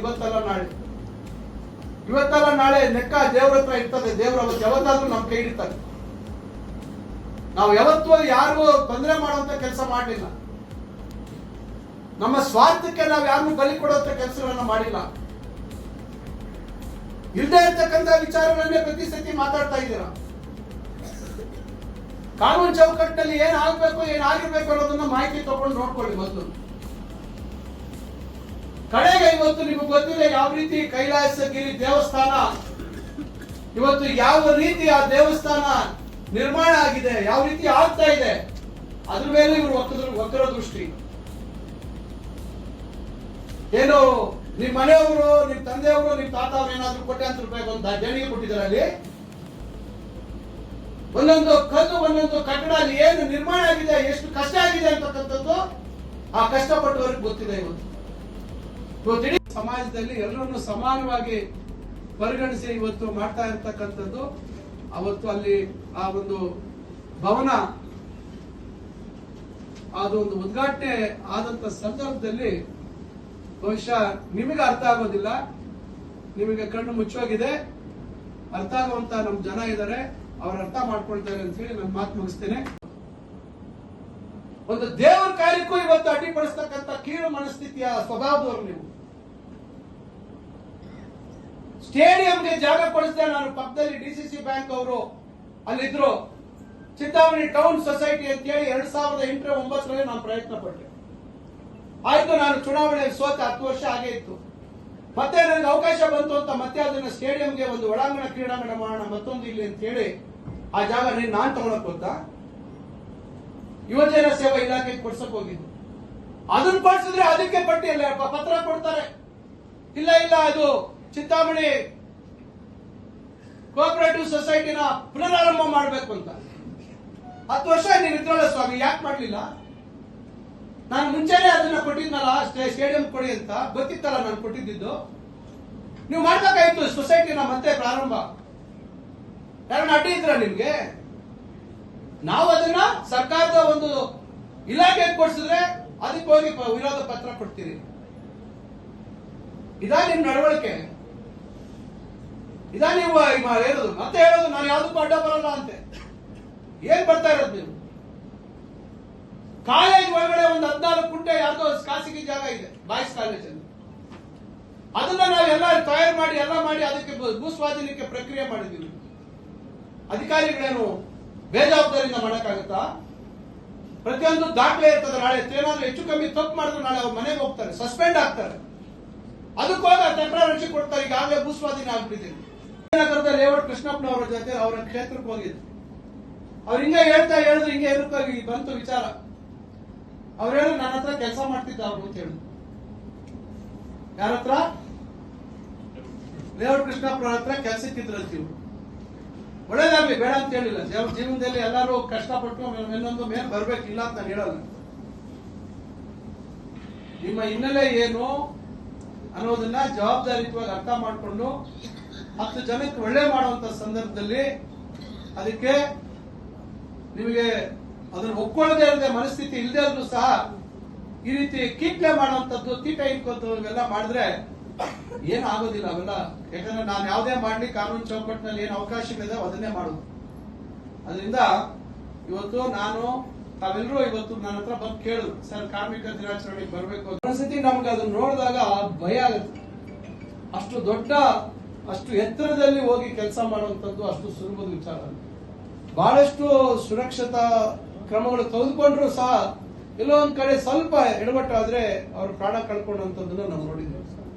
ಇವತ್ತಲ್ಲ ನಾಳೆ ಲೆಕ್ಕ ದೇವ್ರ ಹತ್ರ ಇರ್ತದೆ. ದೇವ್ರ ಅವತ್ತು ಯಾವತ್ತಾದ್ರೂ ನಮ್ ಕೈ ಹಿಡಿತಾರೆ. ನಾವು ಯಾವತ್ತೂ ಯಾರಿಗೂ ತೊಂದರೆ ಮಾಡುವಂತ ಕೆಲಸ ಮಾಡಲಿಲ್ಲ. ನಮ್ಮ ಸ್ವಾರ್ಥಕ್ಕೆ ನಾವು ಯಾರಿಗೂ ಬಲಿ ಕೊಡುವಂತ ಕೆಲಸಗಳನ್ನ ಮಾಡಿಲ್ಲ. ಇಲ್ಲದೆ ಇರ್ತಕ್ಕಂಥ ವಿಚಾರಗಳನ್ನೇ ಪ್ರತಿ ಸತಿ ಮಾತಾಡ್ತಾ ಇದ್ದೀರಾ. ಕಾನೂನು ಚೌಕಟ್ಟಿನಲ್ಲಿ ಏನ್ ಆಗ್ಬೇಕು ಏನಾಗಿರ್ಬೇಕು ಅನ್ನೋದನ್ನ ಮಾಹಿತಿ ತಗೊಂಡು ನೋಡ್ಕೊಳ್ಳಿ ಮೊದಲು. ಕಡೆಗೆ ಇವತ್ತು ನಿಮಗೆ ಗೊತ್ತಿದೆ ಯಾವ ರೀತಿ ಕೈಲಾಸಗಿರಿ ದೇವಸ್ಥಾನ ಇವತ್ತು ಯಾವ ರೀತಿ ಆ ದೇವಸ್ಥಾನ ನಿರ್ಮಾಣ ಆಗಿದೆ, ಯಾವ ರೀತಿ ಆಗ್ತಾ ಇದೆ, ಅದ್ರ ಮೇಲೆ ಇವರು ವಕ್ರ ದೃಷ್ಟಿ. ಏನು ನಿಮ್ ಮನೆಯವರು, ನಿಮ್ ತಂದೆಯವರು, ನಿಮ್ ತಾತ ಅವರು ಏನಾದ್ರು ಕೋಟ್ಯಾಂತರ ರೂಪಾಯಿ ಒಂದು ದೇಣಿಗೆ ಕೊಟ್ಟಿದ್ದಾರೆ. ಅಲ್ಲಿ ಒಂದೊಂದು ಕಲ್ಲು, ಒಂದೊಂದು ಕಟ್ಟಡ ಅಲ್ಲಿ ಏನು ನಿರ್ಮಾಣ ಆಗಿದೆ, ಎಷ್ಟು ಕಷ್ಟ ಆಗಿದೆ ಅಂತಕ್ಕಂಥದ್ದು ಆ ಕಷ್ಟಪಟ್ಟವರಿಗೆ ಗೊತ್ತಿದೆ. ಇವತ್ತು ಇಡೀ ಸಮಾಜದಲ್ಲಿ ಎಲ್ಲರನ್ನು ಸಮಾನವಾಗಿ ಪರಿಗಣಿಸಿ ಇವತ್ತು ಮಾಡ್ತಾ ಇರ್ತಕ್ಕಂಥದ್ದು. ಅವತ್ತು ಅಲ್ಲಿ ಆ ಒಂದು ಭವನ ಅದೊಂದು ಉದ್ಘಾಟನೆ ಆದಂತ ಸಂದರ್ಭದಲ್ಲಿ ಬಹುಶಃ ನಿಮಗೆ ಅರ್ಥ ಆಗೋದಿಲ್ಲ, ನಿಮಗೆ ಕಣ್ಣು ಮುಚ್ಚೋಗಿದೆ. ಅರ್ಥ ಆಗುವಂತ ನಮ್ ಜನ ಇದ್ದಾರೆ, ಅವ್ರು ಅರ್ಥ ಮಾಡ್ಕೊಳ್ತಾರೆ ಅಂತ ಹೇಳಿ ನನ್ನ ಮಾತು ಮುಗಿಸ್ತೇನೆ. ಒಂದು ದೇವರ ಕಾರ್ಯಕ್ಕೂ ಇವತ್ತು ಅಡ್ಡಿಪಡಿಸ್ತಕ್ಕಂಥ ಕೀಳು ಮನಸ್ಥಿತಿಯ ಸ್ವಭಾವದವರು ನೀವು. ಸ್ಟೇಡಿಯಂಗೆ ಜಾಗ ಕೊಡಿಸಿದೆ. ನಾನು ಪಕ್ಕದಲ್ಲಿ ಡಿಸಿಸಿ ಬ್ಯಾಂಕ್ ಅವರು ಅಲ್ಲಿದ್ರು. ಚಿಂತಾಮಣಿ ಟೌನ್ ಸೊಸೈಟಿ ಅಂತ ಹೇಳಿ 2008-09 ನಾನು ಪ್ರಯತ್ನ ಪಟ್ಟೆ. ಆಯ್ತು, ನಾನು ಚುನಾವಣೆಯಲ್ಲಿ ಸೋತೆ 10 ವರ್ಷ ಆಗೇ ಇತ್ತು. ಮತ್ತೆ ನನಗೆ ಅವಕಾಶ ಬಂತು ಅಂತ ಮತ್ತೆ ಅದನ್ನ ಸ್ಟೇಡಿಯಂಗೆ ಒಂದು ಒಳಾಂಗಣ ಕ್ರೀಡಾಂಗಣ ಮಾಡೋಣ ಮತ್ತೊಂದು ಇಲ್ಲಿ ಅಂತ ಹೇಳಿ ಆ ಜಾಗ ನಾನ್ ತಗೊಳಕ್ ಹೋದ. ಯುವಜನ ಸೇವಾ ಇಲಾಖೆಗೆ ಕೊಡ್ಸಕ್ ಹೋಗಿದ್ದು. ಅದನ್ನ ಕೊಡ್ಸಿದ್ರೆ ಅದಕ್ಕೆ ಪಟ್ಟಿಯಲ್ಲ ಪತ್ರ ಕೊಡ್ತಾರೆ. ಇಲ್ಲ ಅದು ಚಿಂತಾಮಣಿ ಕೋಆಪರೇಟಿವ್ ಸೊಸೈಟಿನ ಪುನರಾರಂಭ ಮಾಡಬೇಕು ಅಂತ. 10 ವರ್ಷ ನೀವು ಇದ್ರಲ್ಲ ಸ್ವಾಮಿ, ಯಾಕೆ ಮಾಡ್ಲಿಲ್ಲ? ನಾನು ಮುಂಚೆನೆ ಅದನ್ನ ಕೊಟ್ಟಿದ್ನಲ್ಲ, ಸ್ಟೇಡಿಯಂ ಕೊಡಿ ಅಂತ ಗೊತ್ತಿತ್ತಲ್ಲ ನಾನು ಕೊಟ್ಟಿದ್ದು. ನೀವು ಮಾಡ್ಬೇಕಾಯ್ತು ಸೊಸೈಟಿನ ಮತ್ತೆ ಪ್ರಾರಂಭ. ಯಾರನ್ನ ಅಡ್ಡಿ ಇದ್ರ ನಿಮ್ಗೆ? ನಾವು ಅದನ್ನ ಸರ್ಕಾರದ ಒಂದು ಇಲಾಖೆಗೆ ಕೊಡ್ಸಿದ್ರೆ ಅದಕ್ಕೆ ಹೋಗಿ ವಿರೋಧ ಪತ್ರ ಕೊಡ್ತೀರಿ. ಇದಾ ನಿಮ್ ನಡವಳಿಕೆ? ಇದಾ ನೀವು ಹೇಳೋದು? ಮತ್ತೆ ಹೇಳೋದು ನಾನು ಯಾವ್ದಕ್ಕೂ ಅಡ್ಡ ಬರಲ್ಲ ಅಂತೆ. ಏನ್ ಬರ್ತಾ ಇರೋದು ನೀವು? ಕಾಲೇಜ್ ಒಳಗಡೆ ಒಂದು 14 ಕುಂಟೆ ಯಾವ್ದೋ ಖಾಸಗಿ ಜಾಗ ಇದೆ, ಬಾಯ್ಸ್ ಕಾಲೇಜ್ ಅಲ್ಲಿ. ಅದನ್ನ ನಾವೆಲ್ಲ ತಯಾರು ಮಾಡಿ ಎಲ್ಲ ಮಾಡಿ ಅದಕ್ಕೆ ಭೂಸ್ವಾಧೀನಕ್ಕೆ ಪ್ರಕ್ರಿಯೆ ಮಾಡಿದ್ದೀವಿ. ಅಧಿಕಾರಿಗಳೇನು ಬೇಜವಾಬ್ದಾರಿಯಿಂದ ಮಾಡಕ್ಕಾಗತ್ತಾ? ಪ್ರತಿಯೊಂದು ದಾಖಲೆ ಇರ್ತದೆ. ನಾಳೆ ಏನಾದ್ರೂ ಹೆಚ್ಚು ಕಮ್ಮಿ ತಪ್ಪು ಮಾಡಿದ್ರೆ ನಾಳೆ ಅವ್ರ ಮನೆಗೆ ಹೋಗ್ತಾರೆ, ಸಸ್ಪೆಂಡ್ ಆಗ್ತಾರೆ. ಅದಕ್ಕೋಗ ತಕರಾರು ರಕ್ಷೆ ಕೊಡ್ತಾರೆ. ಈಗಾಗಲೇ ಭೂಸ್ವಾಧೀನ ಆಗ್ಬಿಟ್ಟಿದೆ. ನಗರದ ಲೇಔಟ್ ಕೃಷ್ಣಪ್ಪನವರ ಜೊತೆ ಅವರ ಕ್ಷೇತ್ರಕ್ಕೆ ಹೋಗಿದ್ರು. ಅವ್ರು ಹಿಂಗೆ ಹೇಳಿದ್ರು ಹಿಂಗೆ ಎದಕ್ಕಾಗಿ ಬಂತು ವಿಚಾರ. ಅವ್ರು ಹೇಳಿದ್ರು ನನ್ನ ಹತ್ರ ಕೆಲಸ ಮಾಡ್ತಿದ್ದ ಅವ್ರು ಅಂತ ಹೇಳಿದ್ರು. ಯಾರ ಹತ್ರ? ಲೇಔಟ್ ಕೃಷ್ಣಪ್ಪನವ್ರ ಹತ್ರ ಕೆಲ್ಸಕ್ಕಿದ್ರಂತ ಇವ್ರು. ಒಳ್ಳೇದಾಗ್ಲಿ, ಬೇಡ ಅಂತ ಹೇಳಿಲ್ಲ. ಜೀವನದಲ್ಲಿ ಎಲ್ಲರೂ ಕಷ್ಟಪಟ್ಟು ಇನ್ನೊಂದು ಮೇಲೆ ಬರ್ಬೇಕಿಲ್ಲ ಅಂತ ನಾನು ಹೇಳಲ್ಲ. ನಿಮ್ಮ ಹಿನ್ನೆಲೆ ಏನು ಅನ್ನೋದನ್ನ ಜವಾಬ್ದಾರಿಯುತವಾಗಿ ಅರ್ಥ ಮಾಡಿಕೊಂಡು 10 ಜನಕ್ಕೆ ಒಳ್ಳೆ ಮಾಡುವಂತ ಸಂದರ್ಭದಲ್ಲಿ ಅದಕ್ಕೆ ನಿಮಗೆ ಅದನ್ನು ಒಪ್ಕೊಳ್ಳದೆ ಇರದೆ ಮನಸ್ಥಿತಿ ಇಲ್ಲದೆ ಆದ್ರೂ ಸಹ ಈ ರೀತಿ ಕೀಟ್ಲೆ ಮಾಡುವಂತದ್ದು, ತೀಟ ಇಟ್ಕೊಂತವೆಲ್ಲ ಮಾಡಿದ್ರೆ ಏನು ಆಗೋದಿಲ್ಲ ಅವೆಲ್ಲ. ಯಾಕಂದ್ರೆ ನಾನು ಯಾವುದೇ ಮಾಡ್ಲಿ ಕಾನೂನು ಚೌಕಟ್ಟಿನಲ್ಲಿ ಏನು ಅವಕಾಶಗಳಿದೆ ಅದನ್ನೇ ಮಾಡುದು. ಅದರಿಂದ ಇವತ್ತು ತಾವೆಲ್ಲರೂ ಇವತ್ತು ನನ್ನ ಹತ್ರ ಬಂದು ಕೇಳಿದ್ರು, ಸರ್ ಕಾರ್ಮಿಕ ದಿನಾಚರಣೆಗೆ ಬರಬೇಕು. ಒಂದ್ಸತಿ ನಮ್ಗೆ ಅದನ್ನ ನೋಡಿದಾಗ ಭಯ ಆಗುತ್ತೆ. ಅಷ್ಟು ಎತ್ತರದಲ್ಲಿ ಹೋಗಿ ಕೆಲಸ ಮಾಡುವಂತದ್ದು ಅಷ್ಟು ಸುಲಭದ ವಿಚಾರ. ಬಹಳಷ್ಟು ಸುರಕ್ಷತಾ ಕ್ರಮಗಳು ತೆಗೆದುಕೊಂಡ್ರು ಸಹ ಎಲ್ಲೋ ಒಂದ್ ಕಡೆ ಸ್ವಲ್ಪ ಎಡವಟ್ಟಾದ್ರೆ ಅವ್ರು ಪ್ರಾಣ ಕಳ್ಕೊಂಡಂತದ್ದನ್ನ ನಾವು ನೋಡಿದ್ವಿ.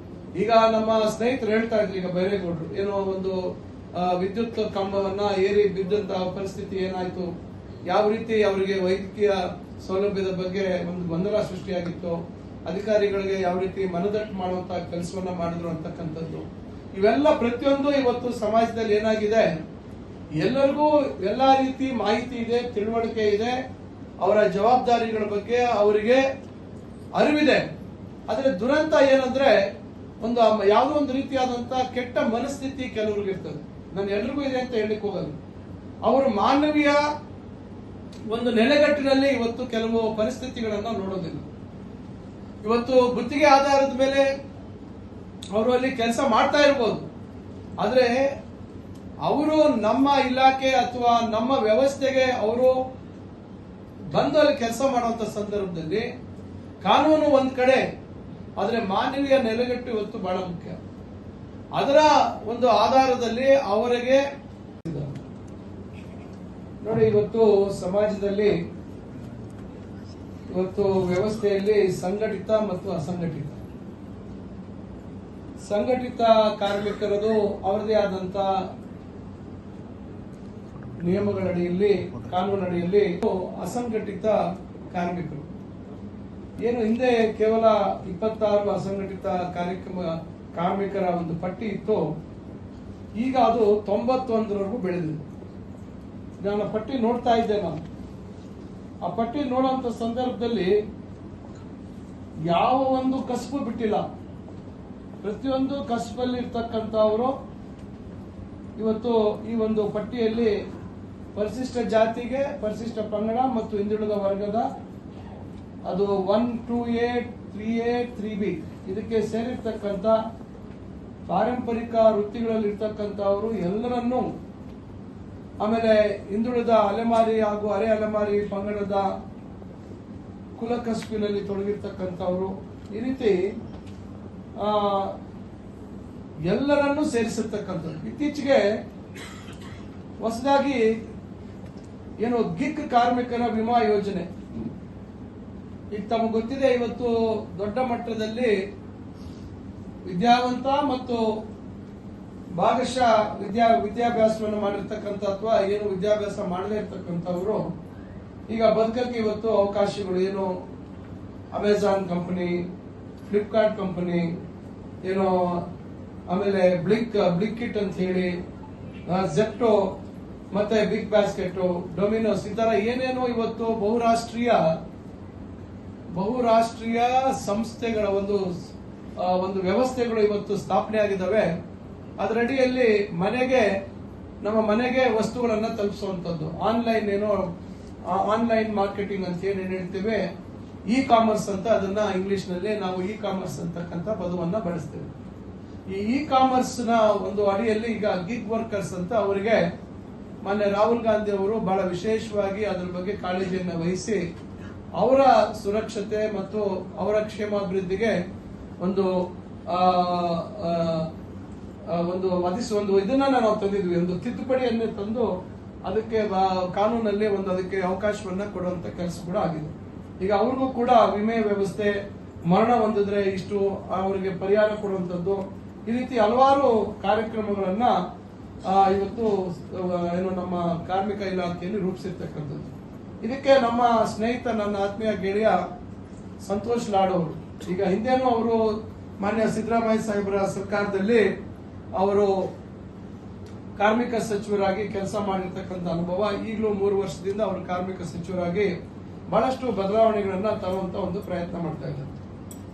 ಈಗ ನಮ್ಮ ಸ್ನೇಹಿತರು ಹೇಳ್ತಾ ಇದ್ರು, ಈಗ ಬೈರೇಗೌಡರು ಏನೋ ಒಂದು ವಿದ್ಯುತ್ ಕಂಬವನ್ನ ಏರಿ ಬಿದ್ದಂತಹ ಪರಿಸ್ಥಿತಿ ಏನಾಯ್ತು, ಯಾವ ರೀತಿ ಅವರಿಗೆ ವೈದ್ಯಕೀಯ ಸೌಲಭ್ಯದ ಬಗ್ಗೆ ಒಂದು ಗೊಂದಲ ಸೃಷ್ಟಿಯಾಗಿತ್ತು, ಅಧಿಕಾರಿಗಳಿಗೆ ಯಾವ ರೀತಿ ಮನದಟ್ಟು ಮಾಡುವಂತಹ ಕೆಲಸವನ್ನ ಮಾಡಿದ್ರು ಅಂತಕ್ಕಂಥದ್ದು. ಇವೆಲ್ಲ ಪ್ರತಿಯೊಂದು ಇವತ್ತು ಸಮಾಜದಲ್ಲಿ ಏನಾಗಿದೆ, ಎಲ್ಲರಿಗೂ ಎಲ್ಲಾ ರೀತಿ ಮಾಹಿತಿ ಇದೆ, ತಿಳುವಳಿಕೆ ಇದೆ, ಅವರ ಜವಾಬ್ದಾರಿಗಳ ಬಗ್ಗೆ ಅವರಿಗೆ ಅರಿವಿದೆ. ಆದ್ರೆ ದುರಂತ ಏನಂದ್ರೆ ಯಾವುದೋ ಒಂದು ರೀತಿಯಾದಂತಹ ಕೆಟ್ಟ ಮನಸ್ಥಿತಿ ಕೆಲವ್ರಿಗೆ ಇರ್ತದೆ. ನಾನು ಎಲ್ರಿಗೂ ಇದೆ ಅಂತ ಹೇಳಲಿಕ್ಕೆ ಹೋಗಲ್ಲ. ಅವರು ಮಾನವೀಯ ಒಂದು ನೆಲೆಗಟ್ಟಿನಲ್ಲಿ ಇವತ್ತು ಕೆಲವು ಪರಿಸ್ಥಿತಿಗಳನ್ನ ನೋಡೋದಿಲ್ಲ. ಇವತ್ತು ಗುತ್ತಿಗೆ ಆಧಾರದ ಮೇಲೆ ಅವರು ಅಲ್ಲಿ ಕೆಲಸ ಮಾಡ್ತಾ ಇರ್ಬೋದು, ಆದ್ರೆ ಅವರು ನಮ್ಮ ಇಲಾಖೆ ಅಥವಾ ನಮ್ಮ ವ್ಯವಸ್ಥೆಗೆ ಅವರು ಬಂದು ಅಲ್ಲಿ ಕೆಲಸ ಮಾಡುವಂತ ಸಂದರ್ಭದಲ್ಲಿ ಕಾನೂನು ಒಂದ್ ಕಡೆ, ಆದ್ರೆ ಮಾನವೀಯ ನೆಲೆಗಟ್ಟು ಇವತ್ತು ಬಹಳ ಮುಖ್ಯ. ಅದರ ಒಂದು ಆಧಾರದಲ್ಲಿ ಅವರಿಗೆ ನೋಡಿ, ಇವತ್ತು ಸಮಾಜದಲ್ಲಿ ಇವತ್ತು ವ್ಯವಸ್ಥೆಯಲ್ಲಿ ಸಂಘಟಿತ ಮತ್ತು ಅಸಂಘಟಿತ, ಸಂಘಟಿತ ಕಾರ್ಮಿಕರದು ಅವರದೇ ಆದಂತ ನಿಯಮಗಳಡಿಯಲ್ಲಿ, ಕಾನೂನಡಿಯಲ್ಲಿ, ಅಸಂಘಟಿತ ಕಾರ್ಮಿಕರು ಏನು ಹಿಂದೆ ಕೇವಲ 26 ಅಸಂಘಟಿತ ಕಾರ್ಮಿಕರ ಒಂದು ಪಟ್ಟಿ ಇತ್ತು, ಈಗ ಅದು 91ರವರೆಗೂ ಬೆಳೆದಿದೆ. ನಾನು ಪಟ್ಟಿ ನೋಡ್ತಾ ಇದ್ದೆ. ನಾನು ಆ ಪಟ್ಟಿ ನೋಡುವಂತ ಸಂದರ್ಭದಲ್ಲಿ ಯಾವ ಒಂದು ಕಸಬು ಬಿಟ್ಟಿಲ್ಲ. ಪ್ರತಿಯೊಂದು ಕಸಬಲ್ಲಿ ಇರ್ತಕ್ಕಂಥವರು ಇವತ್ತು ಈ ಒಂದು ಪಟ್ಟಿಯಲ್ಲಿ ಪರಿಶಿಷ್ಟ ಜಾತಿಗೆ, ಪರಿಶಿಷ್ಟ ಪಂಗಡ ಮತ್ತು ಹಿಂದುಳಿದ ವರ್ಗದ ಅದು 1, 2A, 3A, 3B ಇದಕ್ಕೆ ಸೇರಿರ್ತಕ್ಕಂಥ ಪಾರಂಪರಿಕ ವೃತ್ತಿಗಳಲ್ಲಿ ಇರ್ತಕ್ಕಂಥವರು ಎಲ್ಲರನ್ನೂ, ಆಮೇಲೆ ಹಿಂದುಳಿದ ಅಲೆಮಾರಿ ಹಾಗೂ ಅರೆ ಅಲೆಮಾರಿ ಪಂಗಡದ ಕುಲ ಕಸುಬಿನಲ್ಲಿ ತೊಡಗಿರ್ತಕ್ಕಂಥವರು, ಈ ರೀತಿ ಎಲ್ಲರನ್ನೂ ಸೇರಿಸಿರ್ತಕ್ಕಂಥದ್ದು. ಇತ್ತೀಚೆಗೆ ಹೊಸದಾಗಿ ಏನು ಗಿಗ್ ಕಾರ್ಮಿಕರ ವಿಮಾ ಯೋಜನೆ, ಈಗ ತಮಗೆ ಗೊತ್ತಿದೆ, ಇವತ್ತು ದೊಡ್ಡ ಮಟ್ಟದಲ್ಲಿ ವಿದ್ಯಾವಂತ ಮತ್ತು ಭಾಗಶಃ ವಿದ್ಯಾಭ್ಯಾಸವನ್ನು ಮಾಡಿರ್ತಕ್ಕಂಥ ಅಥವಾ ಏನು ವಿದ್ಯಾಭ್ಯಾಸ ಮಾಡದೇ ಇರ್ತಕ್ಕಂಥವರು ಈಗ ಬದುಕಕ್ಕೆ ಇವತ್ತು ಅವಕಾಶಗಳು, ಏನು ಅಮೆಜಾನ್ ಕಂಪನಿ, ಫ್ಲಿಪ್ಕಾರ್ಟ್ ಕಂಪನಿ, ಏನೋ ಆಮೇಲೆ ಬ್ಲಿಂಕಿಟ್ ಅಂತ ಹೇಳಿ, ಜೆಪ್ಟೋ ಮತ್ತೆ ಬಿಗ್ ಬಾಸ್ಕೆಟ್, ಡೊಮಿನೋಸ್, ಈ ತರ ಏನೇನೋ ಇವತ್ತು ಬಹುರಾಷ್ಟ್ರೀಯ ಸಂಸ್ಥೆಗಳ ಒಂದು ವ್ಯವಸ್ಥೆಗಳು ಇವತ್ತು ಸ್ಥಾಪನೆ ಆಗಿದ್ದಾವೆ. ಅದರಡಿಯಲ್ಲಿ ನಮ್ಮ ಮನೆಗೆ ವಸ್ತುಗಳನ್ನ ತಲುಪಿಸುವಂತದ್ದು, ಆನ್ಲೈನ್ ಮಾರ್ಕೆಟಿಂಗ್ ಅಂತ ಏನ್ ಹೇಳ್ತೇವೆ, ಇ-ಕಾಮರ್ಸ್ ಅಂತ, ಅದನ್ನ ಇಂಗ್ಲಿಷ್ ನಲ್ಲಿ ನಾವು ಇ-ಕಾಮರ್ಸ್ ಅಂತಕ್ಕಂಥ ಪದವನ್ನ ಬಳಸ್ತೇವೆ. ಈ ಇ-ಕಾಮರ್ಸ್ ನ ಒಂದು ಅಡಿಯಲ್ಲಿ ಈಗ ಗಿಗ್ ವರ್ಕರ್ಸ್ ಅಂತ ಅವರಿಗೆ ಮೊನ್ನೆ ರಾಹುಲ್ ಗಾಂಧಿ ಅವರು ಬಹಳ ವಿಶೇಷವಾಗಿ ಅದರ ಬಗ್ಗೆ ಕಾಳಜಿಯನ್ನು ವಹಿಸಿ ಅವರ ಸುರಕ್ಷತೆ ಮತ್ತು ಅವರ ಕ್ಷೇಮಾಭಿವೃದ್ಧಿಗೆ ಒಂದು ಇದನ್ನ ನಾವು ತಂದಿದ್ವಿ, ಒಂದು ತಿದ್ದುಪಡಿಯನ್ನು ತಂದು ಅದಕ್ಕೆ ಕಾನೂನಲ್ಲಿ ಅದಕ್ಕೆ ಅವಕಾಶವನ್ನ ಕೊಡುವಂತ ಕೆಲಸ ಕೂಡ ಆಗಿದೆ. ಈಗ ಅವ್ರಿಗೂ ಕೂಡ ವಿಮೆ ವ್ಯವಸ್ಥೆ, ಮರಣ ಹೊಂದಿದ್ರೆ ಇಷ್ಟು ಅವರಿಗೆ ಪರಿಹಾರ ಕೊಡುವಂತದ್ದು, ಈ ರೀತಿ ಹಲವಾರು ಕಾರ್ಯಕ್ರಮಗಳನ್ನ ಇವತ್ತು ಏನು ನಮ್ಮ ಕಾರ್ಮಿಕ ಇಲಾಖೆಯಲ್ಲಿ ರೂಪಿಸಿರ್ತಕ್ಕಂಥದ್ದು. ಇದಕ್ಕೆ ನಮ್ಮ ಸ್ನೇಹಿತ, ನನ್ನ ಆತ್ಮೀಯ ಗೆಳೆಯ ಸಂತೋಷ್ ಲಾಡ್ ಅವರು, ಈಗ ಹಿಂದೆನೂ ಅವರು ಮಾನ್ಯ ಸಿದ್ದರಾಮಯ್ಯ ಸಾಹೇಬರ ಸರ್ಕಾರದಲ್ಲಿ ಅವರು ಕಾರ್ಮಿಕ ಸಚಿವರಾಗಿ ಕೆಲಸ ಮಾಡಿರ್ತಕ್ಕಂಥ ಅನುಭವ, ಈಗಲೂ 3 ವರ್ಷದಿಂದ ಅವರು ಕಾರ್ಮಿಕ ಸಚಿವರಾಗಿ ಬಹಳಷ್ಟು ಬದಲಾವಣೆಗಳನ್ನ ತರುವಂತ ಒಂದು ಪ್ರಯತ್ನ ಮಾಡ್ತಾ ಇದ್ದಾರೆ.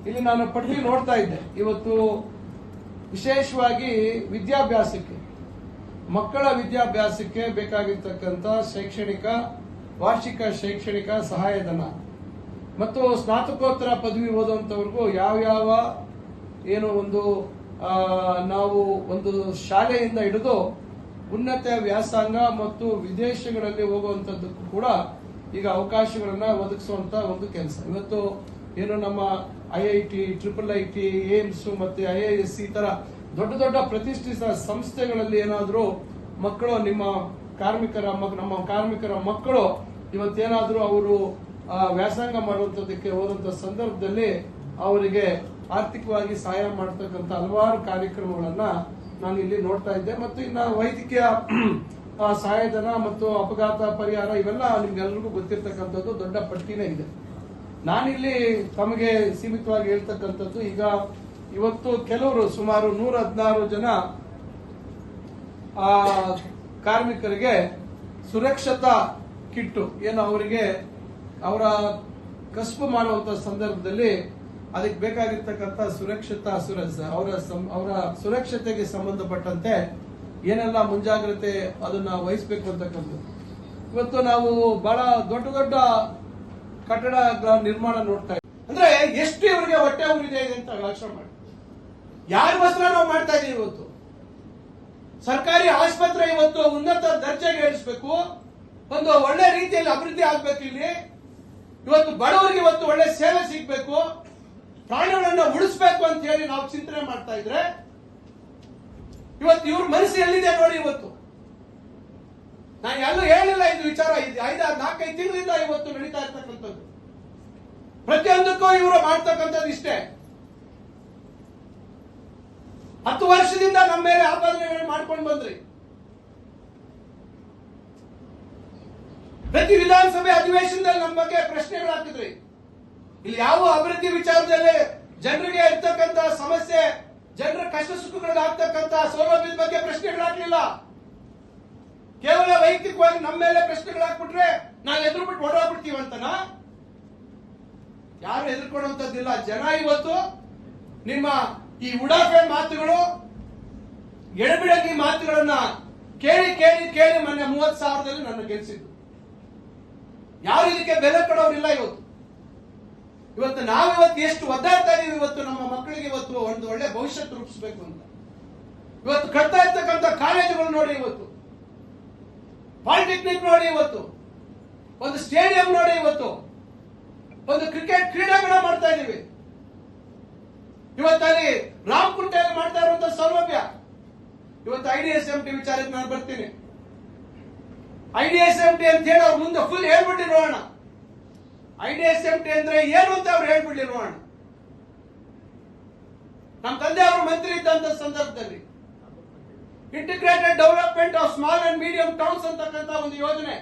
ಇಲ್ಲಿ ನಾನು ಪಟ್ಟಿ ನೋಡ್ತಾ ಇದ್ದೆ, ಇವತ್ತು ವಿಶೇಷವಾಗಿ ಮಕ್ಕಳ ವಿದ್ಯಾಭ್ಯಾಸಕ್ಕೆ ಬೇಕಾಗಿರ್ತಕ್ಕಂಥ ವಾರ್ಷಿಕ ಶೈಕ್ಷಣಿಕ ಸಹಾಯಧನ ಮತ್ತು ಸ್ನಾತಕೋತ್ತರ ಪದವಿ ಓದುವಂತವ್ರಿಗೂ ಯಾವ ಏನು ನಾವು ಒಂದು ಶಾಲೆಯಿಂದ ಹಿಡಿದು ಉನ್ನತ ವ್ಯಾಸಂಗ ಮತ್ತು ವಿದೇಶಗಳಲ್ಲಿ ಹೋಗುವಂತದ್ದಕ್ಕೂ ಕೂಡ ಈಗ ಅವಕಾಶಗಳನ್ನ ಒದಗಿಸುವಂತ ಒಂದು ಕೆಲಸ. ಇವತ್ತು ಏನು ನಮ್ಮ IIT, IIIT, ಏಮ್ಸ್ ಮತ್ತೆ IIS ಈ ತರ ದೊಡ್ಡ ಪ್ರತಿಷ್ಠಿತ ಸಂಸ್ಥೆಗಳಲ್ಲಿ ಏನಾದ್ರೂ ಮಕ್ಕಳು, ನಮ್ಮ ಕಾರ್ಮಿಕರ ಮಕ್ಕಳು ಇವತ್ತೇನಾದ್ರೂ ಅವರು ವ್ಯಾಸಂಗ ಮಾಡುವಂತದಕ್ಕೆ ಹೋದಂತ ಸಂದರ್ಭದಲ್ಲಿ ಅವರಿಗೆ ಆರ್ಥಿಕವಾಗಿ ಸಹಾಯ ಮಾಡತಕ್ಕಂಥ ಹಲವಾರು ಕಾರ್ಯಕ್ರಮಗಳನ್ನ ನಾನು ಇಲ್ಲಿ ನೋಡ್ತಾ ಇದ್ದೆ. ಮತ್ತು ಇನ್ನು ವೈದ್ಯಕೀಯ ಸಹಾಯಧನ ಮತ್ತು ಅಪಘಾತ ಪರಿಹಾರ, ಇವೆಲ್ಲ ನಿಮ್ಗೆಲ್ರಿಗೂ ಗೊತ್ತಿರ್ತಕ್ಕಂಥದ್ದು ದೊಡ್ಡ ಪಟ್ಟಿನೇ ಇದೆ. ನಾನಿಲ್ಲಿ ತಮಗೆ ಸೀಮಿತವಾಗಿ ಹೇಳ್ತಕ್ಕಂಥದ್ದು, ಈಗ ಇವತ್ತು ಕೆಲವರು ಸುಮಾರು 116 ಜನ ಕಾರ್ಮಿಕರಿಗೆ ಸುರಕ್ಷತಾ ಕಿಟ್ಟು, ಏನು ಅವರಿಗೆ ಅವರ ಕಸಬು ಮಾಡುವಂತ ಸಂದರ್ಭದಲ್ಲಿ ಅದಕ್ಕೆ ಬೇಕಾಗಿರ್ತಕ್ಕಂಥ ಅವರ ಸುರಕ್ಷತೆಗೆ ಸಂಬಂಧಪಟ್ಟಂತೆ ಏನೆಲ್ಲ ಮುಂಜಾಗ್ರತೆ ಅದನ್ನ ವಹಿಸಬೇಕು ಅಂತಕ್ಕಂಥದ್ದು. ಇವತ್ತು ನಾವು ಬಹಳ ದೊಡ್ಡ ದೊಡ್ಡ ಕಟ್ಟಡಗಳ ನಿರ್ಮಾಣ ನೋಡ್ತಾ ಇದ್ದೀವಿ. ಅಂದ್ರೆ ಎಷ್ಟು ಇವರಿಗೆ ಹೊಟ್ಟೆ ಉರಿದೆ ಅಂತ ಯೋಚನೆ ಮಾಡಿ. ಯಾರಿಗೋಸ್ಕರ ನಾವು ಮಾಡ್ತಾ ಇದೀವಿ ಇವತ್ತು? ಸರ್ಕಾರಿ ಆಸ್ಪತ್ರೆ ಇವತ್ತು ಉನ್ನತ ದರ್ಜೆಗೆ ಏರಿಸಬೇಕು, ಒಂದು ಒಳ್ಳೆ ರೀತಿಯಲ್ಲಿ ಅಭಿವೃದ್ಧಿ ಆಗ್ಬೇಕು. ಇಲ್ಲಿ ಇವತ್ತು ಬಡವರಿಗೆ ಇವತ್ತು ಒಳ್ಳೆ ಸೇವೆ ಸಿಗ್ಬೇಕು, ಪ್ರಾಣಿಗಳನ್ನ ಉಳಿಸ್ಬೇಕು ಅಂತ ಹೇಳಿ ನಾವು ಚಿಂತನೆ ಮಾಡ್ತಾ ಇದ್ರೆ ಇವತ್ತು ಇವ್ರ ಮನಸ್ಸು ಎಲ್ಲಿದೆ ನೋಡಿ. ಇವತ್ತು ನಾನು ಎಲ್ಲೂ ಹೇಳಿಲ್ಲ ಇದು ವಿಚಾರ. ಇದು 4-5 ತಿಂಗಳಿಂದ ಇವತ್ತು ನಡೀತಾ ಇರ್ತಕ್ಕಂಥದ್ದು. ಪ್ರತಿಯೊಂದಕ್ಕೂ ಇವರು ಮಾಡ್ತಕ್ಕಂಥದ್ದು ಇಷ್ಟೇ. 10 ವರ್ಷದಿಂದ ನಮ್ಮ ಮೇಲೆ ಆಪಾದನೆಗಳು ಮಾಡ್ಕೊಂಡು ಬಂದ್ರಿ. ಪ್ರತಿ ವಿಧಾನಸಭೆ ಅಧಿವೇಶನದಲ್ಲಿ ನಮ್ಮ ಬಗ್ಗೆ ಪ್ರಶ್ನೆಗಳು ಹಾಕಿದ್ರಿ. ಇಲ್ಲಿ ಯಾವ ಅಭಿವೃದ್ಧಿ ವಿಚಾರದಲ್ಲಿ ಜನರಿಗೆ ಇರ್ತಕ್ಕಂಥ ಸಮಸ್ಯೆ, ಜನರ ಕಷ್ಟ ಸುಖಗಳಿಗೆ ಆಗ್ತಕ್ಕಂಥ ಸೌಲಭ್ಯದ ಬಗ್ಗೆ ಪ್ರಶ್ನೆಗಳು ಹಾಕಲಿಲ್ಲ. ಕೇವಲ ವೈಯಕ್ತಿಕವಾಗಿ ನಮ್ಮ ಮೇಲೆ ಪ್ರಶ್ನೆಗಳು ಹಾಕ್ಬಿಟ್ರೆ ನಾವು ಎದುರು ಬಿಟ್ಟು ಓಡಾಡ್ಬಿಡ್ತೀವಿ ಅಂತನಾ? ಯಾರು ಎದುರ್ಕೊಳ್ಳುವಂತದ್ದಿಲ್ಲ. ಜನ ಇವತ್ತು ನಿಮ್ಮ ಈ ಉಡಾಫೆ ಮಾತುಗಳು, ಎಡಬಿಡಗಿ ಮಾತುಗಳನ್ನ ಕೇಳಿ ಕೇಳಿ ಕೇಳಿ ಮೊನ್ನೆ 30,000ದಲ್ಲಿ ನನ್ನ ಗೆಲ್ಸಿದ್ದು. ಯಾರು ಇದಕ್ಕೆ ಬೆಲೆ ಕೊಡೋರಿಲ್ಲ. ಇವತ್ತು ನಾವಿವತ್ತು ಎಷ್ಟು ಒದ್ದಾಡ್ತಾ ಇದೀವಿ. ಇವತ್ತು ನಮ್ಮ ಮಕ್ಕಳಿಗೆ ಇವತ್ತು ಒಂದು ಒಳ್ಳೆ ಭವಿಷ್ಯತ್ ರೂಪಿಸಬೇಕು ಅಂತ ಇವತ್ತು ಕಟ್ತಾ ಇರ್ತಕ್ಕಂಥ ಕಾಲೇಜುಗಳು ನೋಡಿ, ಇವತ್ತು ಪಾಲಿಟೆಕ್ನಿಕ್ ನೋಡಿ, ಇವತ್ತು ಒಂದು ಸ್ಟೇಡಿಯಂ ನೋಡಿ, ಇವತ್ತು ಒಂದು ಕ್ರಿಕೆಟ್ ಕ್ರೀಡಾಂಗಣ ಮಾಡ್ತಾ ಇದೀವಿ. ಇವತ್ತಲ್ಲಿ ರಾಮಕುಂಟೆಯಲ್ಲಿ ಮಾಡ್ತಾ ಇರುವಂತಹ ಸೌಲಭ್ಯ. ಇವತ್ತು IDSMT ವಿಚಾರಕ್ಕೆ ನಾನು ಬರ್ತೀನಿ. IDSMT ಅಂತ ಹೇಳಿ ಅವ್ರ ಮುಂದೆ ಫುಲ್ ಹೇಳ್ಬಿಟ್ಟು ನೋಡೋಣ. IDSMT ಅಂದ್ರೆ ಏನು ಅಂತ ಅವ್ರು ಹೇಳ್ಬಿಡ್ಲಿ ನೋಡೋಣ. ನಮ್ಮ ತಂದೆ ಅವರು ಮಂತ್ರಿ ಇದ್ದಂತ ಸಂದರ್ಭದಲ್ಲಿ integrated development of small and medium towns ಅಂತಕ್ಕಂಥ ಒಂದು ಯೋಜನೆ,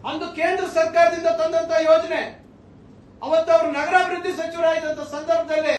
ಅಂದು ಕೇಂದ್ರ ಸರ್ಕಾರದಿಂದ ತಂದಂತ ಯೋಜನೆ. ಅವತ್ತು ಅವರು ನಗರಾಭಿವೃದ್ಧಿ ಸಚಿವರಾಗಿದ್ದಂತ ಸಂದರ್ಭದಲ್ಲಿ